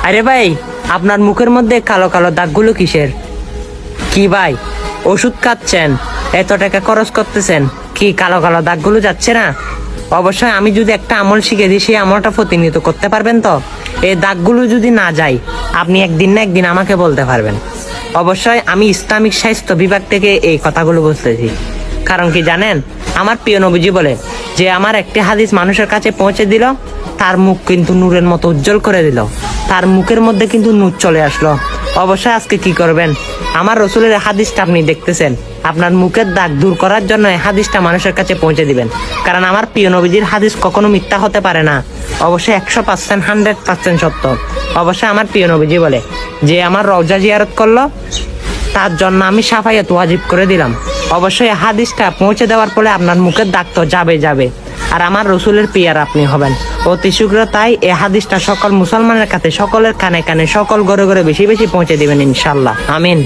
আরে ভাই, আপনার মুখের মধ্যে কালো কালো দাগগুলো কিসের? কি ভাই, ওষুধ খাচ্ছেন, এত টাকা খরচ করতেছেন, কি কালো কালো দাগগুলো যাচ্ছে না? অবশ্যই আমি যদি একটা আমল শিখে দিই, সেই আমলটা প্রতিনিয়ত করতে পারবেন তো? এই দাগগুলো যদি না যায়, আপনি একদিন না একদিন আমাকে বলতে পারবেন। অবশ্যই আমি ইসলামিক স্বাস্থ্য বিভাগ থেকে এই কথাগুলো বলতেছি। কারণ কি জানেন, আমার প্রিয় নবীজি বলে যে আমার একটি হাদিস মানুষের কাছে পৌঁছে দিল, তার মুখ কিন্তু নূরের মতো উজ্জ্বল করে দিল, তার মুখের মধ্যে কিন্তু নূর চলে আসলো। অবশ্যই আজকে কি করবেন, আমার রসুলের হাদিসটা আপনি দেখতেছেন, আপনার মুখের দাগ দূর করার জন্য এই হাদিসটা মানুষের কাছে পৌঁছে দিবেন। কারণ আমার প্রিয় নবীজির হাদিস কখনো মিথ্যা হতে পারে না, অবশ্যই 100%, 100% সত্য। অবশ্যই আমার প্রিয় নবীজি বলে যে আমার রওজা জিয়ারত করলো, তার জন্য আমি শাফায়াত ওয়াজিব করে দিলাম। অবশ্যই হাদিসটা পৌঁছে দেওয়ার পরে আপনার মুখের দাগ তো যাবে, আর আমার রসুলের পিয়ার আপনি হবেন। অতি শীঘ্র তাই এই হাদিসটা সকল মুসলমানের কাছে, সকলের কানে কানে, সকল ঘরে ঘরে বেশি বেশি পৌঁছে দিবেন ইনশাল্লাহ। আমিন।